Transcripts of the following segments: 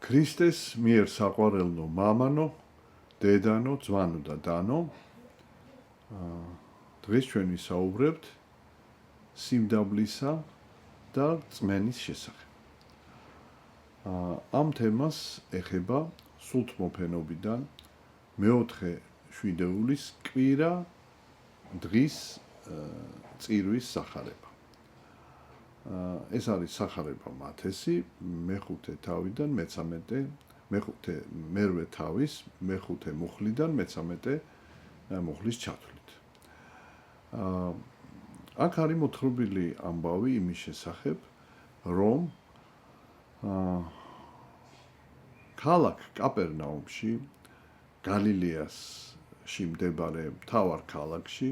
ქრისტეს მიერ საყვარელნო მამანო, დედანო, ძმანო და დანო. დღეს ჩვენ ვისაუბრებთ სიმდაბლისა და რწმენის შესახებ. ამ თემას ეხება სულთმოფენობიდან მეოთხე შვიდეულის კვირა დღის წირვის სახარება. ეს არის სახარება მათესი მეხუთე თავიდან მე-13 მეხუთე მერვე თავის მეხუთე მუხლიდან მე-13 მუხლის ჩათვლით. აქ არის მოთხრობილი ამბავი იმის შესახებ, რომ ქალაქ კაპერნაუმში, გალილეაში მდებარე მთავარ ქალაქში,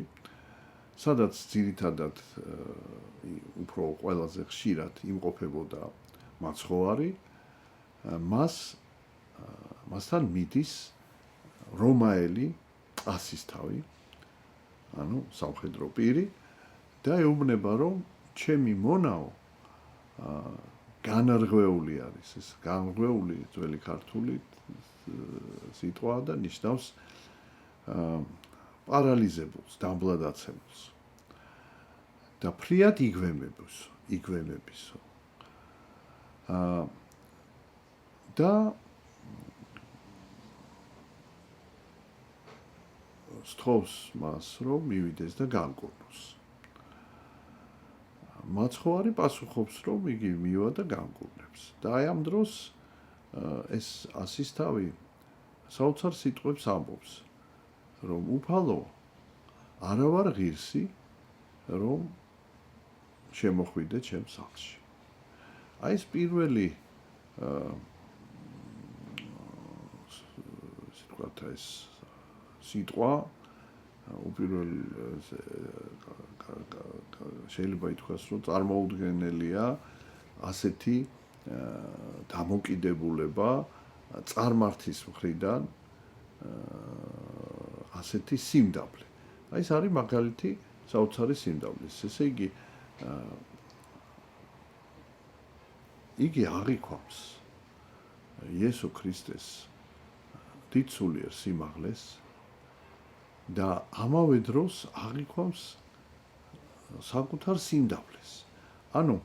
სადაც ძირითადად უფრო ყველაზე ხშირად იმყოფებოდა მაცხოვარი, მასთან მიდის რომაელი ასისთავი, ანუ სამხედრო პირი და ეუბნება, რომ ჩემი მონაო განარღვეული არის. ეს განრღვეული ძველი ქართული სიტყვაა და ნიშნავს პარალიზებულს, დამბლადაცემულს. და ფრიად იგვემებისო. და სთხოვს მას, რომ მივიდეს და განკურნოს. მაცხოვარი პასუხობს, რომ იგი მივა და განკურნებს. და აი ამ დროს ეს ასისთავი საოცარ სიტყვებს ამბობს, რომ უფალო არა ვარ ღირსი, რომ შემოხვიდე ჩემ სახლში. აი ეს პირველი სიტყვა უპირველე შეიძლება ითქვას, რომ წარმოუდგენელია ასეთი დამოკიდებულება წარმართის მხრიდან, ასეთი სიმდაბლე. აი ეს არის მაგალითი საოცარი სიმდაბლის. ესე იგი აღიქვამს იესო ქრისტეს დიდ სულიერ სიმაღლეს და ამავე დროს აღიქვამს საკუთარ სიმდაბლეს. ანუ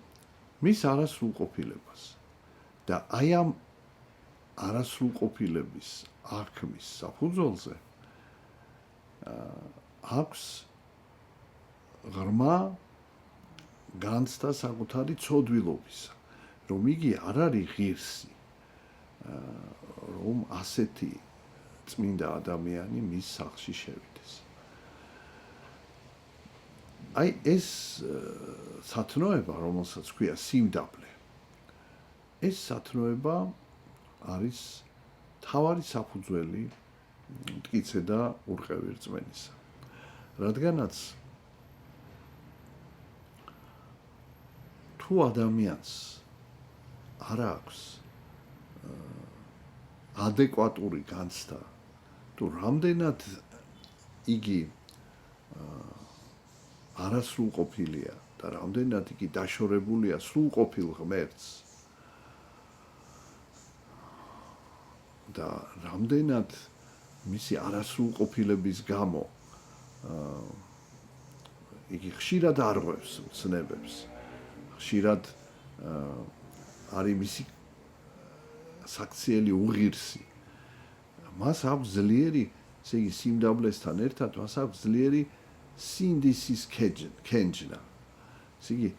მის არასრულყოფილებას და აი ამ არასრულყოფილების აღქმის საფუძველზე აქვს ღრმა განცდა საკუთარი ცოდვილობისა, რომ იგი არ არის ღირსი, რომ ასეთი წმინდა ადამიანი მის სახლში შევიდეს. აი ეს სათნოება, რომელსაც ქვია სიმდაბლე, ეს სათნოება არის მთავარი საფუძველი მტკიცე და ურყევი რწმენისა. რადგანაც თუ ადამიანს არ აქვს ადეკვატური განცდა, თუ რამდენად იგი არასრულყოფილია და რამდენად იგი დაშორებულია სრულყოფილ ღმერთს და რამდენად მისი არასრულყოფილების გამო იგი ხშირად არღვევს მცნებებს, ხშირად არის მისი საქციელი უღირსი. მას აქვს ძლიერი, ესე იგი სიმდაბლესთან ერთად, მას აქვს ძლიერი სინდისის ქენჯნა. ესე იგი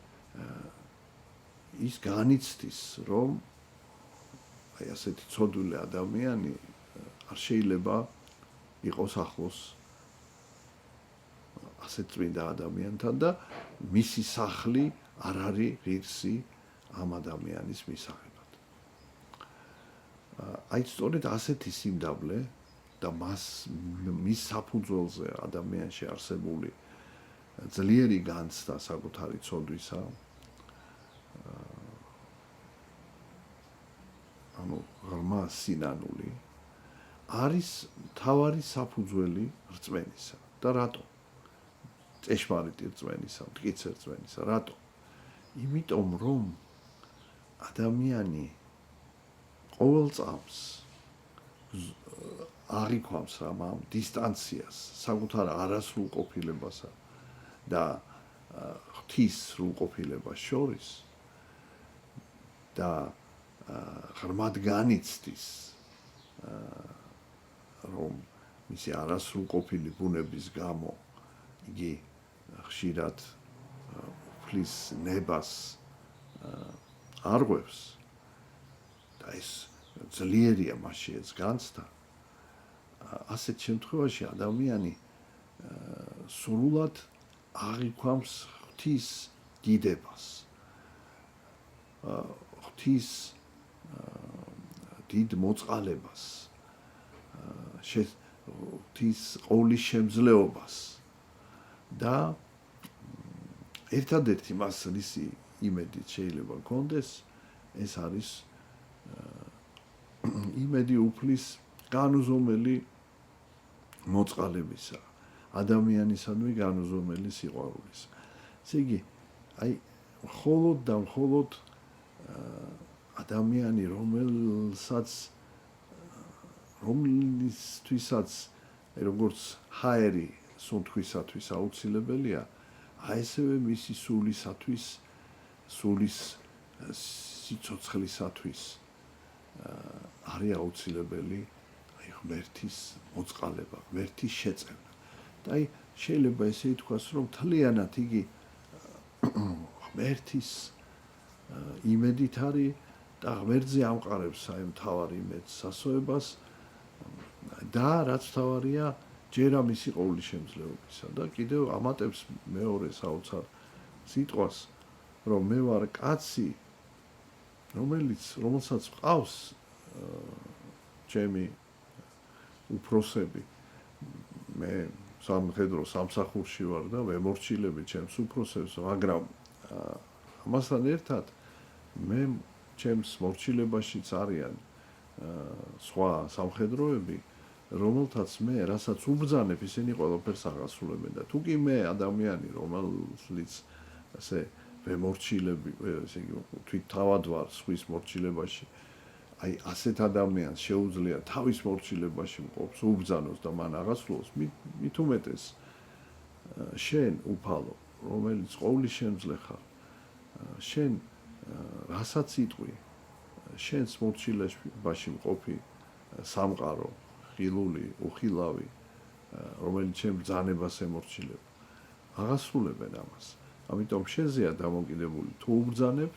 ის განიცდის, რომ აი ასეთი ცოდვილი ადამიანი არ შეიძლება იყოს ახლოს ასეთ წმინდა ადამიანთან და მისი სახლი არ არის ღირსი ამ ადამიანის მისაღებად. აი სწორედ ასეთი სიმდაბლე და მის საფუძველზე ადამიანში არსებული ძლიერი განცდა საკუთარი ცოდვისა, ანუ ღრმა სინანული არის მთავარი საფუძველი რწმენისა. და რატო? წეშმარიტი რწმენისა, მტკიცე რწმენისა. რატო? იმიტომ რომ ადამიანი ყოველ წამს აღიქვამს რამ ამ დისტანციას, საკუთარ არასრულყოფილებასა და ღვთის სრულყოფილებას შორის და ღრმად განიცდის რომ მისი არასრულყოფილი ბუნების გამო იგი ხშირად უფლის ნებას არღვევს და ეს ძლიერია მასში ეს განცდა ასეთ შემთხვევაში ადამიანი სრულად აღიქვამს ღვთის დიდებას ღვთის დიდ მოწყალებას ღვთის ყოვლის შემძლეობას და ერთადერთი მას რისი იმედით შეიძლება გქონდეს ეს არის იმედი უფლის განუზომელი მოწყალებისა ადამიანისადმი განუზომელი სიყვარულის ესე იგი აი მხოლოდ და მხოლოდ ადამიანი რომლისთვისაც როგორც ჰაერი სუნთქვისათვის აუცილებელია აი ესევე მისი სულისათვის სულის სიცოცხლისათვის არის აუცილებელი აი ღმერთის მოწყალება, ღმერთის შეწევნა. და აი შეიძლება ესე ითქვას, რომ თლიანად იგი ღმერთის იმედით არის და ღმერთზე ამყარებს აი მთავარ იმედს, სასოებას და რაც მთავარია ჯერა მისი ყოვლის შემძლეობისა და კიდევ ამატებს მეორე საოცარ სიტყვას რომ მე ვარ კაცი რომელსაც ყავს ჩემი უფროსები მე სამხედრო სამსახურში ვარ და ვემორჩილები ჩემს უფროსებს მაგრამ ამასთან ერთად მე ჩემს მორჩილებაშიც არიან სხვა სამხედროები რომელთაც მე რასაც უბრძანებ ისინი ყველაფერს აღასრულებენ და თუ კი მე ადამიანი რომელიც ასე ვემორჩილები ესე იგი თვით თავად ვარ სხვის მორჩილებაში აი ასეთ ადამიანს შეუძლია თავის მორჩილებაში მყოფს უბრძანოს და მან აღასრულოს მით უმეტეს შენ უფალო რომელიც ყოვლის შემძლე ხარ შენ რასაც იტყვი შენს მორჩილებაში მყოფი სამყარო ხილული უხილავი რომელიც შენ ბრძანებას ემორჩილება აღასრულებენ ამას ამიტომ შენზეა დამოკიდებული თუ უბრძანებ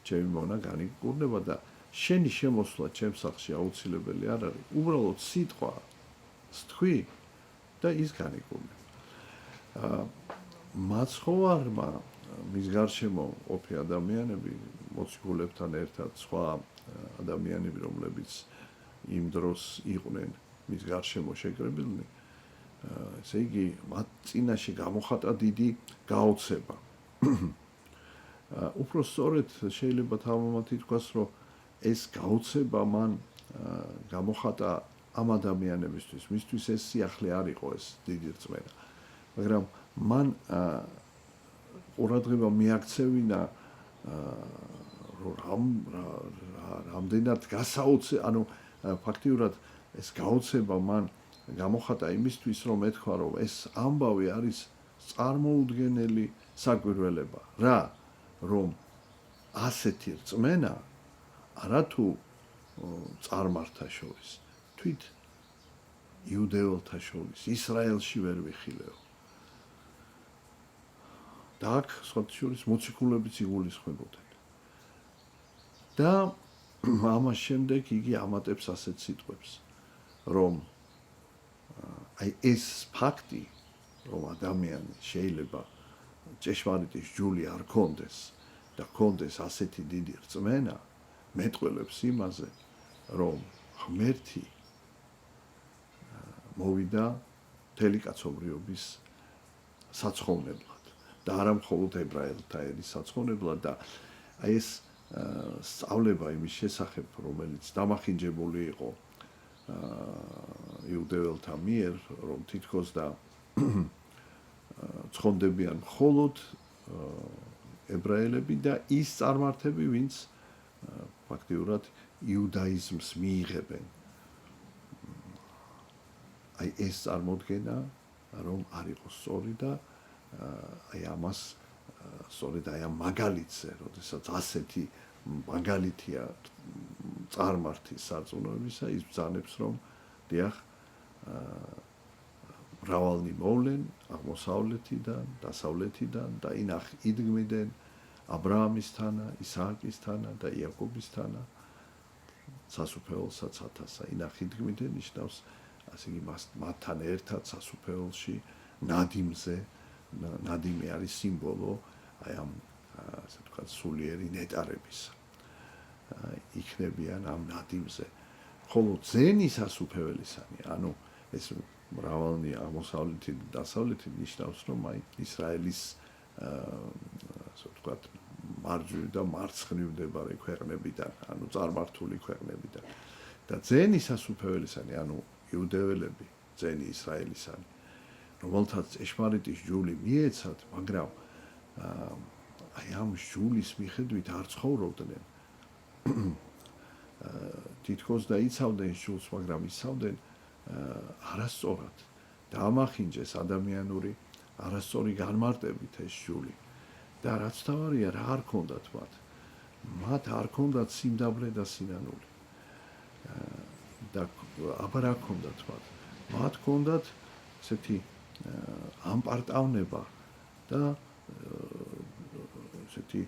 ჩემი მონა განიკურნება და შენი შემოსვლა ჩემს სახლში აუცილებელი არ არის უბრალოდ სიტყვა სთქვი და ის განიკურნება მაცხოვარმა მის გარშემო ყოფი ადამიანები მოციქულებთან ერთად სხვა ადამიანები რომლებიც იმ დროს იყვნენ მის გარშემო შეკრებილნი ესე იგი მათ წინაშე გამოხატა დიდი გაოცება უფრო სწორედ შეიძლება თავმომად ითქვას რომ ეს გაოცება მან გამოხატა ამ ადამიანებისთვის მისთვის ეს სიახლე არ იყო ეს დიდი რწმენა მაგრამ მან ყურადღება მიაქცევინა რამდენად გასაოცე ანუ ფაქტიურად ეს გაოცება მან გამოხატა იმისთვის რომ ეთქვა რომ ეს ამბავი არის წარმოუდგენელი საკვირველება რა რომ ასეთი რწმენა არათუ წარმართა შორის თვით იუდეველთა შორის ისრაელში ვერ ვიხილეო და აქ სხვათა შორის მოციქულებიც იგულისხმებოდნენ და ამას შემდეგ იგი ამატებს ასეთ სიტყვებს რომ აი ეს ფაქტი რომ ადამიანი შეიძლება ჭეშმარიტი ჯული არ კონდეს და კონდეს ასეთი დიდი რწმენა მეტყველებს იმაზე რომ ღმერთი მოვიდა მთელი კაცობრიობის საცხოვნებლად და არა მხოლოდ ებრაელთა ერის საცხოვნებლად და აი ეს სწავლება იმის შესახებ რომელიც დამახინჯებული იყო იუდეველთა მიერ რომ თითქოს და ცხონდებიან მხოლოდ ებრაელები და ის წარმართები ვინც ფაქტიურად იუდაიზმს მიიღებენ. აი ეს წარმოდგენა, რომ არ იყოს სწორი და აი ამას სწორედ აი ამ მაგალითზე, როდესაც ასეთი მაგალითია წარმართის სარწმუნოებისა, ის ბრძანებს, რომ დიახ, მრავალნი მოვლენ აღმოსავლეთიდან, დასავლეთიდან და იდგმიდან აბრაამის თანა, ისააკის თანა და იაკობის თანა სასუფეველსაც 1000-ა იდგმიდან ნიშნავს ასე იგი მათთან ერთად სასუფეველში ნადიმზე, ნადიმი არის სიმბოლო აი ამ ასე ვთქვათ სულიერი ნეტარებისა. იქნებიან ამ ნადიმზე. ხოლო ძენი სასუფეველისანი, ანუ ეს მრავალნი აღმოსავლეთით და დასავლეთით ნიშნავს, რომ აი ისრაელის ასე ვთქვათ მარჯვნივ და მარცხნივ მდებარე ქვეყნებიდან, ანუ წარმართული ქვეყნებიდან. და ძენი სასუფეველისანი, ანუ იუდეველები, ძენი ისრაელისანი, რომელთაც ჭეშმარიტის ჯული მიეცათ, მაგრამ აი ამ ჯულის მიხედვით არ ცხოვრობდნენ. თითქოს და იცავდნენ ჯულს, მაგრამ იცავდნენ არასწორად. დაამახინჯეს ადამიანური არასწორი განმარტებით ეს ჯული. და რაც თავარია, რა არ ქონდათ მათ? მათ არ ქონდათ სიმდაბლე და სინანული. და აბა რა ქონდათ მათ? მათ ქონდათ ესეთი ამპარტავნება და ესეთი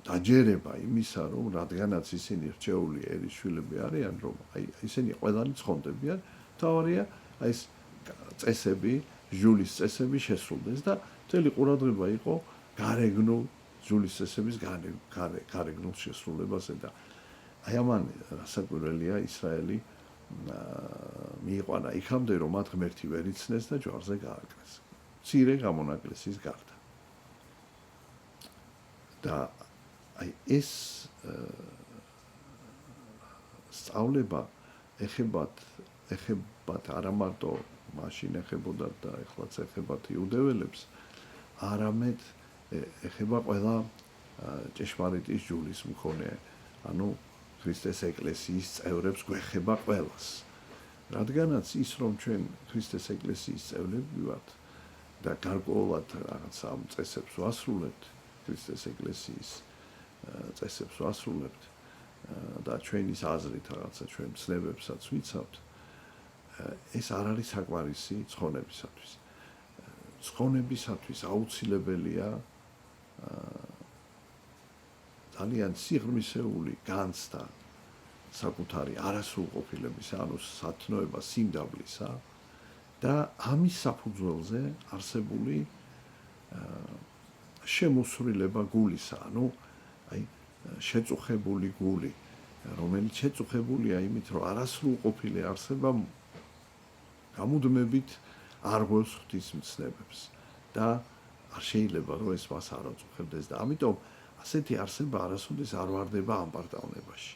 დაჯერება იმისა, რომ რადგანაც ისინი რჩეული ერის შვილები არიან, რომ აი ისინი ყველანი ცხონდებიან, თავარია აი ეს წესები, ჯულის წესები შესრულდეს და მთელი ყურადღება იყო გარეგნულ ჯულის წესების გარეგნულ შესრულებაზე და აი ამან რასაკვირველია ისრაელი მიიყვანა იქამდე, რომ მათ ღმერთი ვერ იცნეს და ჯვარზე გააკრეს. მცირე გამონაკლისის გარდა. და აი ეს სწავლება ეხებათ არა მარტო მაშინ ეხებოდათ და ეხლაც ეხებათ იუდეველებს, არამედ ეხება ყველა ჭეშმარიტის ჯულის მქონე, ანუ ქრისტეს ეკლესიის წევრებს გვეხება ყველას. რადგანაც ის, რომ ჩვენ ქრისტეს ეკლესიის წევრები ვართ და გარკვეულად რაღაც ამ წესებს ვასრულებთ, ქრისტეს ეკლესიის წესებს ვასრულებთ და ჩვენის აზრით რაღაცა ჩვენ ცნებებსაც ვიცავთ, ეს არ არის საკმარისი ცხონებისათვის. ცხონებისათვის აუცილებელია ძალიან სიღრმისეული განცდა საკუთარი არასრულყოფილებისა, ანუ სათნოება სიმდაბლისა და ამის საფუძველზე არსებული შემოსვლილება გულისა, ანუ აი შეწუხებული გული, რომელიც შეწუხებულია იმით, რომ არასრულყოფილი არსება გამუდმებით არ ღვევს ღვთისმცნებებს და არ შეიძლება რომ ეს მას არ აწუხებდეს და ამიტომ ასეთი არსება არასოდეს არ ვარდება ამ პარტავნებაში.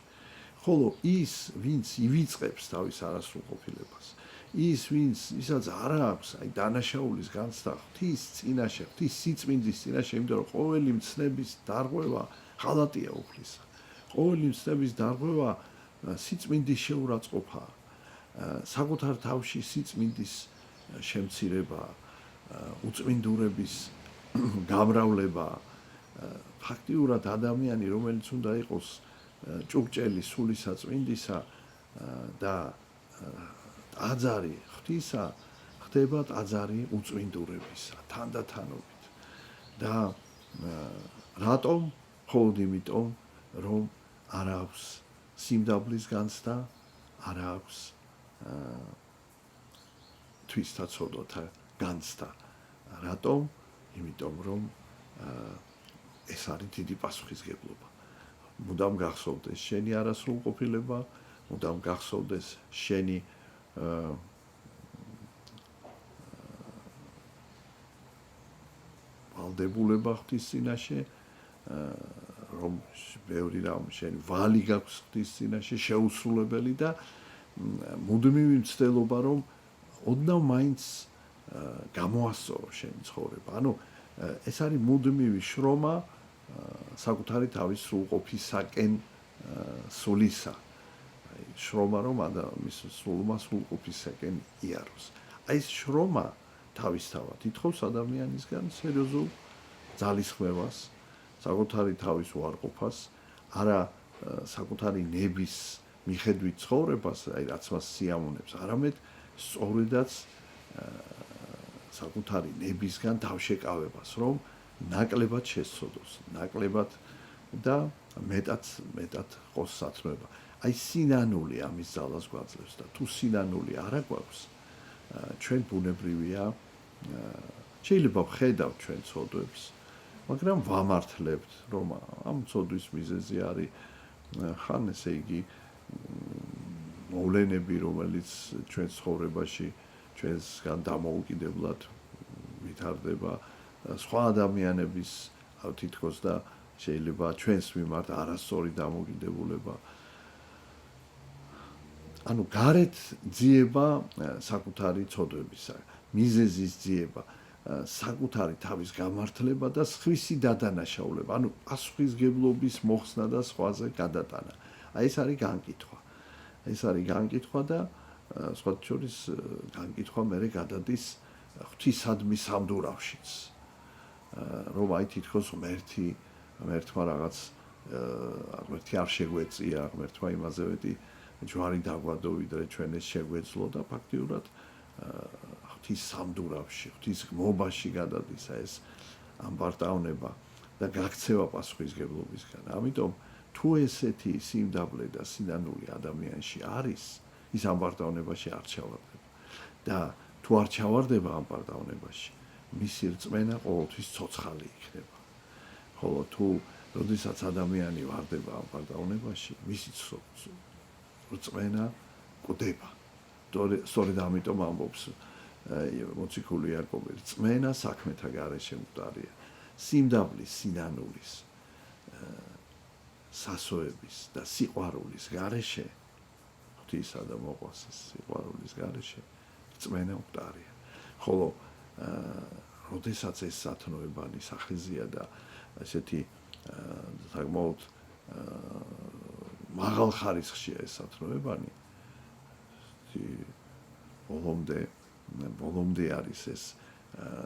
ხოლო ის, ვინც ივიწყებს თავის არასრულყოფილებას, ვისაც არ აქვს აი დანაშაულის განცდა ღვთის წინაშე, ღვთის სიწმინდის წინაშე, იმიტომ რომ ყოველი მცნების დარღვევა ღალატია უფლისა. ყოველი მცნების დარღვევა სიწმინდის შეურაცხყოფაა. საკუთარ თავში სიწმინდის შემცირება, უწმინდურების გამრავლება, ფაქტიურად ადამიანი, რომელიც უნდა იყოს ჭურჭელი სულისაწმინდისა და ტაძარი ღვთისა, ხდება ტაძარი უწმინდურებისა, თანდათანობით. და რატომ? მხოლოდ იმიტომ, რომ არ აქვს სიმდაბლის განცდა, არ აქვს თვისთაცოდოთა განცდა. რატომ? იმიტომ, რომ ეს არის დიდი პასუხისგებლობა. მუდამ გახსოვდეს შენი არასრულყოფილება, მუდამ გახსოვდეს შენი ვალდებულება ღვთის წინაშე, რომ ბევრი რამ შენ ვალი გაქვს ღვთის წინაშე, შეუსრულებელი და მუდმივი მცდელობა, რომ ოდნავ მაინც გამოასწორო შენი ცხოვრება. ანუ ეს არის მუდმივი შრომა საკუთარი თავის სრულყოფისაკენ სულისა. შრომა რომ მის სულმა სრულყოფისაკენ იაროს. აი ეს შრომა თავისთავად ითხოვს ადამიანისგან სერიოზულ ძალისხმევას, საკუთარი თავის უარყოფას, არა საკუთარი ნების მიხედვით ცხოვრებას, აი რაც მას სიამოვნებს, არამედ სწორედაც საკუთარი ნებისგან თავშეკავებას, რომ ნაკლებად შესწოდოს, ნაკლებად და მეტად ყოს სათნოება. აი სინანული ამის ძალას გვაძლევს და თუ სინანული არ აგვაქვს, ჩვენ ბუნებრივია, შეიძლება ვხედავთ ჩვენ ცოდვებს, მაგრამ ვამართლებთ, რომ ამ ცოდვის მიზეზი არის ხან ესე იგი მოვლენები, რომელიც ჩვენ ცხოვრებაში ჩვენსგან დამოუკიდებლად ვითარდება, სხვა ადამიანების თითქოს და შეიძლება ჩვენს მიმართ არასწორი დამოკიდებულება. ანუ გარეთ ძიება საკუთარი ცოდვებისა, მიზეზის ძიება, საკუთარი თავის გამართლება და სხვისი დადანაშაულება, ანუ პასუხისგებლობის მოხსნა და სხვაზე გადატანა. აი ეს არის განკითხვა. ეს არის განკითხვა და სხვა შორის განკითხვა მერე გადადის ღვთისადმი სამდურავშიც. რომ აი თითქოს ღმერთმა რაღაც ღმერთი არ შეგვეწია, ღმერთმა იმაზე მეტი ჯვარი დაგვადო, ვიდრე ჩვენ ეს შეგვეძლო და ფაქტიურად ღვთის სამდურავში, ღვთის გმობაში გადადის ეს ამბარტავნება და გაქცევა პასუხისგებლობისგან. ამიტომ თუ ესეთი სიმდაბლე და სინანული ადამიანში არის, ის ამბარტავნებაში არ ჩავარდება. და თუ არ ჩავარდება ამბარტავნებაში, მისი რწმენა ყოველთვის ცოცხალი იქნება. ხოლო თუ როდესაც ადამიანი ვარდება ამბარტავნებაში, მისი რწმენა კვდება. სწორედ ამიტომ ამბობს მოციქული იაკობი, რწმენა საქმეთა გარეშე მკვდარია. სიმდაბლის, სინანულის, სასოების და სიყვარულის გარეშე, ღვთისა და მოყვასის სიყვარულის გარეშე, რწმენა მკვდარია. ხოლო როდესაც ეს სათნოებანი სახეზია და ესეთი საკმაოდ მაღალ ხარისხშია ეს სათნოებანი, ბოლომდე არის ეს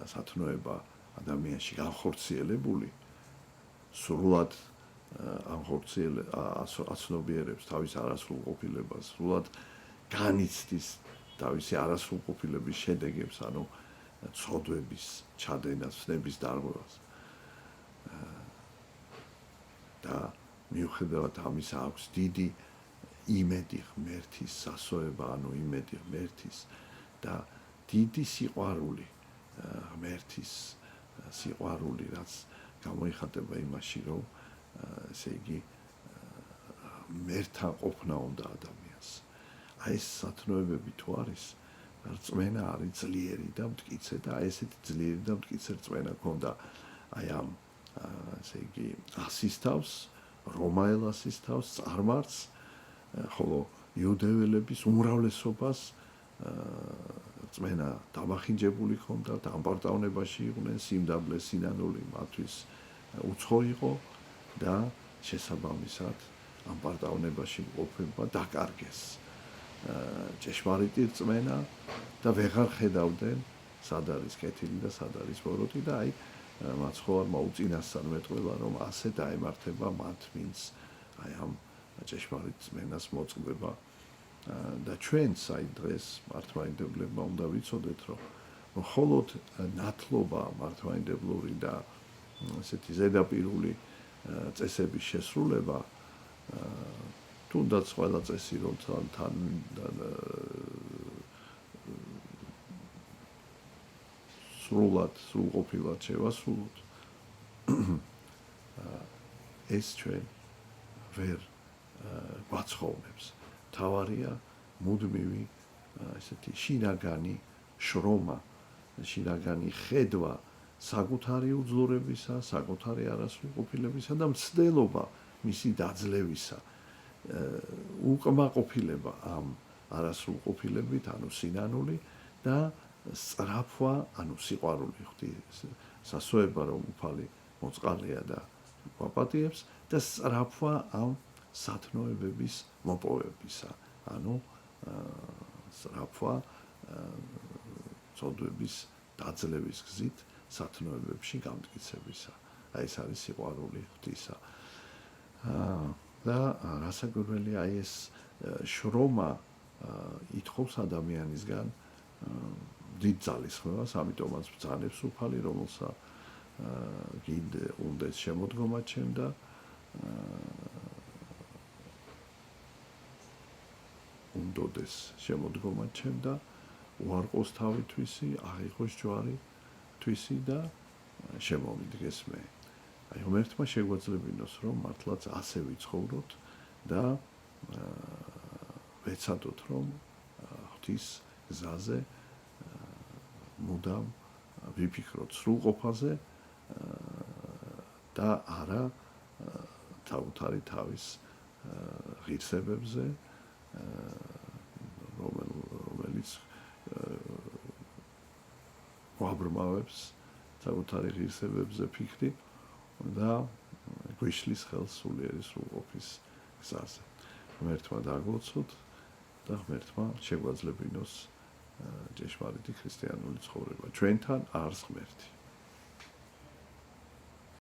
სათნოება ადამიანში განხორციელებული, სრულად აცნობიერებს თავის არასრულყოფილებას, სრულად განიცდის თავისი არასრულყოფილების შედეგებს, ანუ ცოდვების ჩადენას, ცნების დარღვევას. და მიუხედავად ამისა აქვს დიდი იმედი ღმერთის სასოება, ანუ იმედი ღმერთის და დიდი სიყვარული ღმერთის სიყვარული, რაც გამოიხატება იმაში, რომ ესე იგი ღმერთთან ყოფნა უნდა ადამიანს. აი ეს სათნოებები თუ არის, რწმენა არის ძლიერი და მტკიცე და ესეთი ძლიერი და მტკიცე რწმენა ქონდა აი ამ ესე იგი ასის თავს, რომაელ ასის თავს, წარმართს, ხოლო იუდეველების უმრავლესობას რწმენა დამახინჯებული ქონდა და ამბარტავნებაში იყვნენ, სიმდაბლე, სინანული მათთვის უცხო იყო და შესაბამისად ამბარტავნებაში მყოფება დაკარგეს ჭეშმარიტი რწმენა და ვეღარ ხედავდნენ სად არის კეთილი და სად არის ბოროტი და აი მათ ხო არ მოუწინასწარ მეტყველა, რომ ასე დაემართება მათ, ვინც აი ამ ჭეშმარიტ რწმენას მოწყდება და ჩვენც აი დღეს მართლმადიდებლებმა უნდა ვიცოდეთ, რომ მხოლოდ ნათლობა მართლმადიდებლური და ესეთი ზედაპირული წესების შესრულება, თუნდაც ყველა წესი რომ თან სრულყოფილად შევასრულოთ, ეს ჩვენ ვერ გვაცხოვნებს. თავარია მუდმივი ესეთი შინაგანი შრომა, შინაგანი ხედვა საკუთარი უძლურებისა, საკუთარი არასრულყოფილებისა და მცდელობა მისი დაძლევისა, უკმაყოფილება ამ არასრულყოფილებით, ანუ სინანული და სწრაფვა, ანუ სიყვარული, ღვთის სასოება, რომ უფალი მოწყალია და გვაპატიებს და სწრაფვა ამ სათნოებების მოპოვებისა. ანუ სწრაფვა ცოდვების დაძლევის გზით სათნოებებში გამტკიცებისა. აი ეს არის სიყვარული ღვთისა. და რასაკვირველია აი ეს შრომა ითხოვს ადამიანისგან დიდ ძალისხმევას, ამიტომაც ბრძანებს უფალი, რომელსა კიდე უნდეს შემოდგომა ჩემდა უნდოდეს შემოდგომა ჩემდა უარყოს თავი თვისი, აღიღოს ჯვარი თვისი და შემომიდგეს მე. აი ღმერთმა შეგვაძლებინოს, რომ მართლაც ასე ვიცხოვროთ და ვეცადოთ, რომ ღვთის გზაზე მუდამ ვიფიქროთ სრულყოფაზე და არა თავთარი თავის ღირსებებზე, რომელიც გვაბრმავებს თავთარი ღირსებებზე ფიქრი და გვიშლის ხელს სულიერი სრულყოფის გზაზე. ღმერთმა დაგლოცოთ და ღმერთმა შეგვაძლებინოს ჭეშმარიტი ქრისტიანული ცხოვრება. ჩვენთან არს ღმერთი.